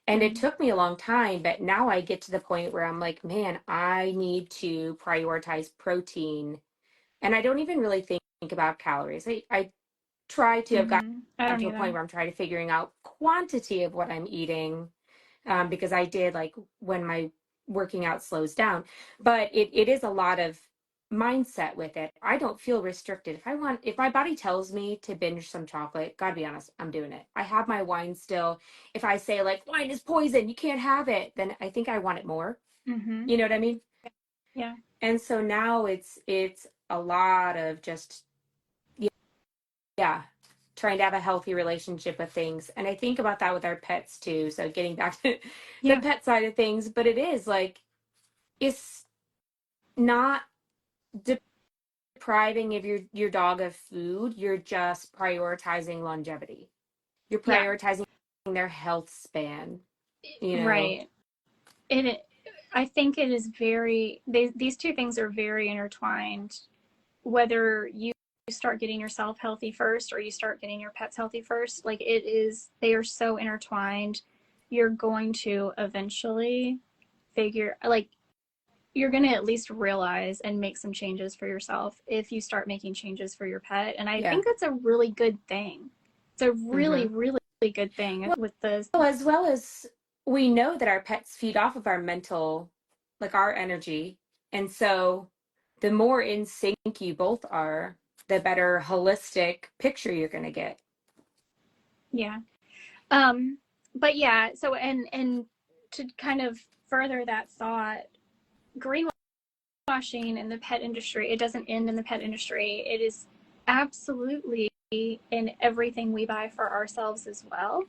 Speaker 2: And it
Speaker 1: Mm-hmm.
Speaker 2: took me a long time, but now I get to the point where I'm like, man, I need to prioritize protein. And I don't even really think about calories. I try to have
Speaker 1: Mm-hmm. I
Speaker 2: gotten
Speaker 1: don't
Speaker 2: to a point
Speaker 1: either.
Speaker 2: where I'm trying to figuring out quantity of what I'm eating, because I did like when my working out slows down. But it is a lot of mindset with it. I don't feel restricted. If my body tells me to binge some chocolate, gotta be honest, I'm doing it. I have my wine still. If I say like wine is poison, you can't have it, then I think I want it more.
Speaker 1: Mm-hmm.
Speaker 2: You know what I mean?
Speaker 1: Yeah.
Speaker 2: And so now it's a lot of just, yeah, trying to have a healthy relationship with things. And I think about that with our pets too. So getting back to the
Speaker 1: Yeah.
Speaker 2: pet side of things, but it is like, it's not depriving of your dog of food. You're just prioritizing longevity. You're
Speaker 1: Yeah.
Speaker 2: prioritizing their health span, you know.
Speaker 1: Right. It I think it is very these two things are very intertwined. Whether you start getting yourself healthy first or you start getting your pets healthy first, like they are so intertwined. You're going to eventually figure like you're going to at least realize and make some changes for yourself if you start making changes for your pet. And I
Speaker 2: Yeah.
Speaker 1: think that's a really good thing. It's a really,
Speaker 2: Mm-hmm.
Speaker 1: really good thing
Speaker 2: Well,
Speaker 1: with the,
Speaker 2: as well as we know that our pets feed off of our mental, like our energy. And so the more in sync you both are, the better holistic picture you're going to get.
Speaker 1: yeah. Um, but yeah, so and to kind of further that thought, greenwashing in the pet industry, it doesn't end in the pet industry. It is absolutely in everything we buy for ourselves as well.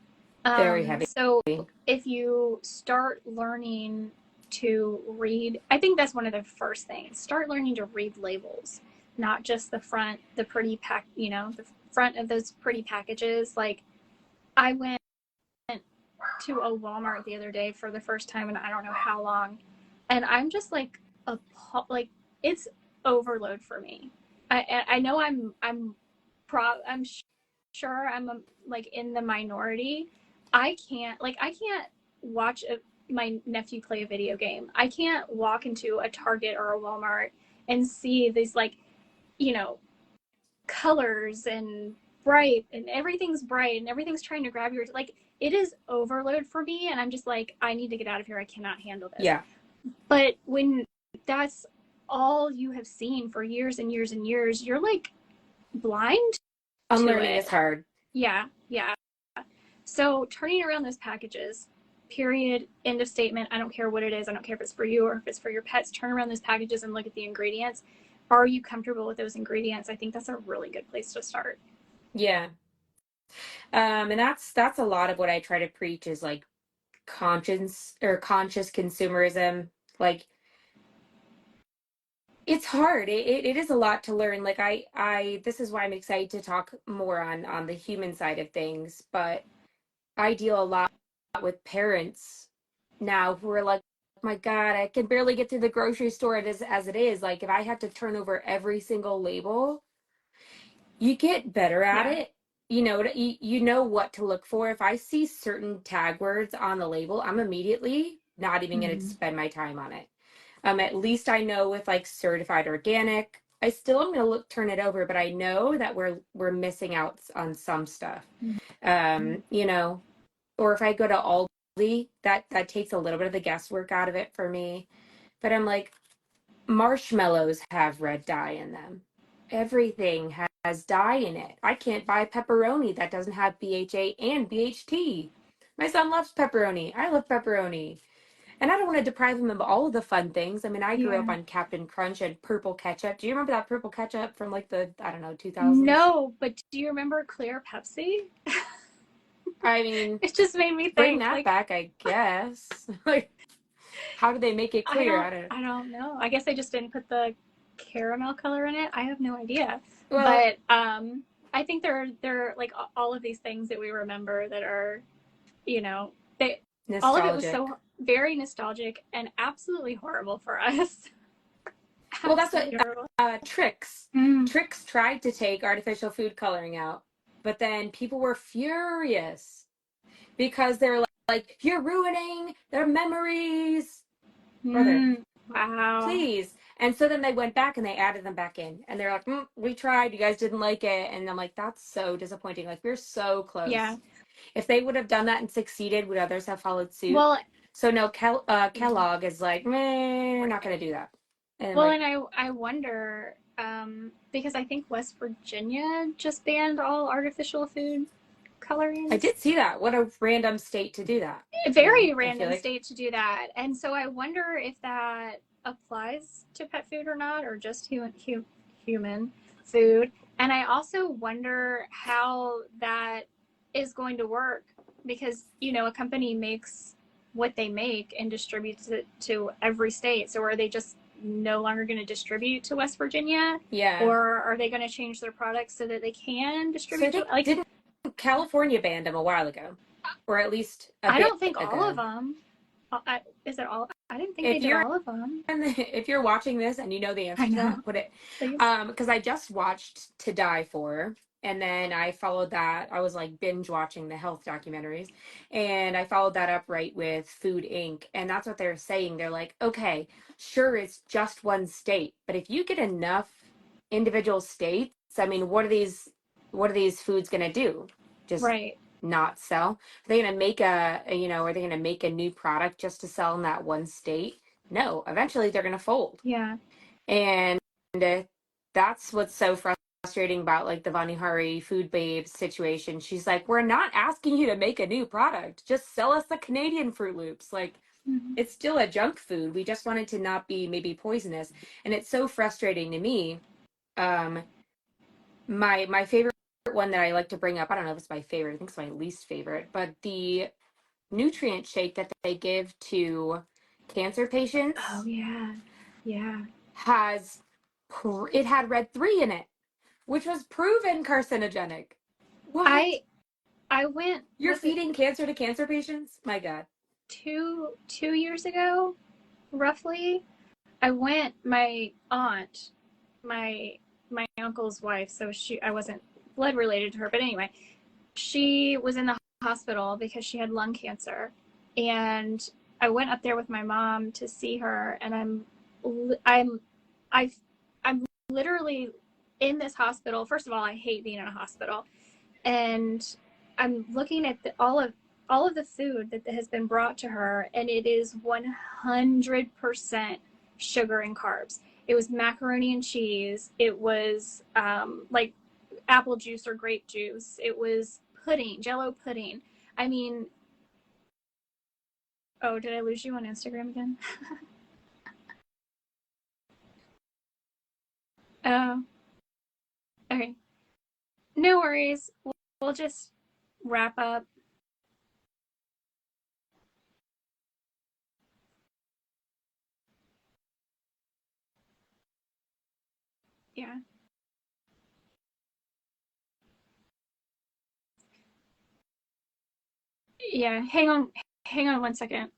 Speaker 2: Very heavy.
Speaker 1: So if you start learning to read, I think that's one of the first things. Start learning to read labels, not just the front, the pretty pack, the front of those pretty packages. Like I went to a Walmart the other day for the first time in I don't know how long, and I'm just like like it's overload for me. I know I'm sure I'm like in the minority. I can't watch my nephew play a video game. I can't walk into a Target or a Walmart and see these like you know colors and bright and everything's trying to grab your like it is overload for me and I'm just like I need to get out of here. I cannot handle this.
Speaker 2: Yeah.
Speaker 1: But when that's all you have seen for years and years and years, you're like blind to
Speaker 2: Unlearning
Speaker 1: it.
Speaker 2: is hard.
Speaker 1: Yeah, yeah. So turning around those packages, period, end of statement. I don't care what it is. I don't care if it's for you or if it's for your pets. Turn around those packages and look at the ingredients. Are you comfortable with those ingredients? I think that's a really good place to start.
Speaker 2: Yeah. And that's a lot of what I try to preach is like conscious consumerism. Like it's hard. It is a lot to learn. Like this is why I'm excited to talk more on the human side of things, but I deal a lot with parents now who are like, my God, I can barely get through the grocery store as it is. Like if I have to turn over every single label, you get better at
Speaker 1: Yeah.
Speaker 2: it. You know what to look for. If I see certain tag words on the label, I'm immediately not even going to
Speaker 1: Mm-hmm.
Speaker 2: spend my time on it. At least I know with like certified organic, I still am going to turn it over, but I know that we're missing out on some stuff. You know, or if I go to Aldi, that takes a little bit of the guesswork out of it for me. But I'm like, marshmallows have red dye in them. Everything has dye in it. I can't buy pepperoni that doesn't have BHA and BHT. My son loves pepperoni. I love pepperoni. And I don't want to deprive him of all of the fun things. I mean, I grew up
Speaker 1: Yeah.
Speaker 2: on Captain Crunch and purple ketchup. Do you remember that purple ketchup from like the, I don't know, 2000s?
Speaker 1: No, but do you remember clear Pepsi?
Speaker 2: I mean,
Speaker 1: It just made me
Speaker 2: bring
Speaker 1: think
Speaker 2: that
Speaker 1: like
Speaker 2: back, I guess. Like, how do they make it clear? I don't.
Speaker 1: I don't know. I guess they just didn't put the caramel color in it. I have no idea.
Speaker 2: Well,
Speaker 1: But I think they're like all of these things that we remember that are, you know, they all of it was
Speaker 2: nostalgic.
Speaker 1: so very nostalgic and absolutely horrible for us.
Speaker 2: Well, that's what
Speaker 1: Absolutely horrible.
Speaker 2: Trix.
Speaker 1: Mm,
Speaker 2: Trix tried to take artificial food coloring out, but then people were furious because they're like, you're ruining their memories, brother.
Speaker 1: wow.
Speaker 2: Please. And so then they went back and they added them back in, and they're like, we tried, you guys didn't like it, and I'm like, that's so disappointing. Like, we're so
Speaker 1: Yeah.
Speaker 2: close. If they would have done that and succeeded, would others have followed suit?
Speaker 1: Well,
Speaker 2: So no,
Speaker 1: yeah.
Speaker 2: Kellogg is like, meh, not gonna do that. And I'm
Speaker 1: Well,
Speaker 2: like,
Speaker 1: and I wonder because I think West Virginia just banned all artificial food
Speaker 2: I
Speaker 1: colorings.
Speaker 2: did see that. What a random state to do that.
Speaker 1: A
Speaker 2: Though
Speaker 1: very
Speaker 2: I feel
Speaker 1: random
Speaker 2: like
Speaker 1: state to do that, and so I wonder if that applies to pet food or not, or just human food. And I also wonder how that is going to work because a company makes what they make and distributes it to every state. So are they just no longer going to distribute to West Virginia,
Speaker 2: yeah.
Speaker 1: or are they going to change their products so that they can
Speaker 2: So I
Speaker 1: distribute to
Speaker 2: think
Speaker 1: like?
Speaker 2: didn't California banned them a while ago, or at least a
Speaker 1: I
Speaker 2: bit
Speaker 1: don't think all of
Speaker 2: ago.
Speaker 1: them. Is it all? I didn't think they
Speaker 2: If
Speaker 1: did
Speaker 2: you're
Speaker 1: all of them.
Speaker 2: if you're watching this and you know the answer
Speaker 1: I
Speaker 2: to
Speaker 1: know.
Speaker 2: that, put it
Speaker 1: Please.
Speaker 2: because I just watched To Die For, and then I followed that. I was like binge watching the health documentaries, and I followed that up right with Food Inc. And that's what they're saying. They're like, okay, sure, it's just one state, but if you get enough individual states, I mean, what are these foods gonna do? Just
Speaker 1: Right.
Speaker 2: not sell? Are they gonna make are they gonna make a new product just to sell in that one state? No, eventually they're going to fold.
Speaker 1: Yeah.
Speaker 2: And uh, that's what's so frustrating about like the Vani Hari Food Babes situation. She's like, we're not asking you to make a new product. Just sell us the Canadian Fruit Loops. Like,
Speaker 1: Mm-hmm.
Speaker 2: it's still a junk food. We just want it to not be maybe poisonous. And it's so frustrating to me. Um, my favorite one that I like to bring up, I don't know if it's my favorite, I think it's my least favorite, but the nutrient shake that they give to cancer
Speaker 1: Oh
Speaker 2: patients
Speaker 1: yeah. Yeah.
Speaker 2: has it had red 3 in it, which was proven carcinogenic. What?
Speaker 1: I I went,
Speaker 2: You're
Speaker 1: was it
Speaker 2: feeding cancer to cancer patients? My God.
Speaker 1: 2 years ago, roughly? I went, my aunt, my uncle's wife, so I wasn't blood related to her, but anyway, she was in the hospital because she had lung cancer. And I went up there with my mom to see her, and I'm I I'm literally in this hospital. First of all, I hate being in a hospital, and I'm looking at all of the food that has been brought to her, and it is 100% sugar and carbs. It was macaroni and cheese. It was like apple juice or grape juice. It was pudding, Jello pudding. I mean, oh, did I lose you on Instagram again? Oh, okay. No worries. We'll just wrap up. Yeah. Yeah. Hang on 1 second.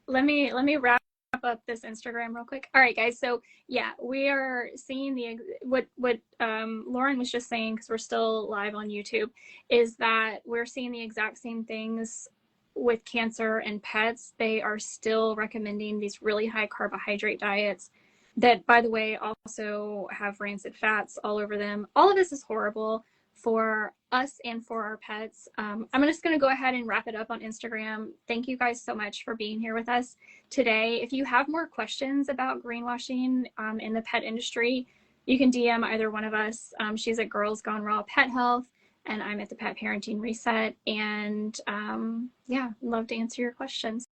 Speaker 1: Let me wrap up this Instagram real quick. All right, guys. So yeah, we are seeing what Lauren was just saying, because we're still live on YouTube, is that we're seeing the exact same things with cancer and pets. They are still recommending these really high carbohydrate diets that, by the way, also have rancid fats all over them. All of this is horrible for us and for our pets. I'm just going to go ahead and wrap it up on Instagram. Thank you guys so much for being here with us today. If you have more questions about greenwashing in the pet industry, you can DM either one of us. She's at Girls Gone Raw Pet Health, and I'm at the Pet Parenting Reset. And yeah, love to answer your questions.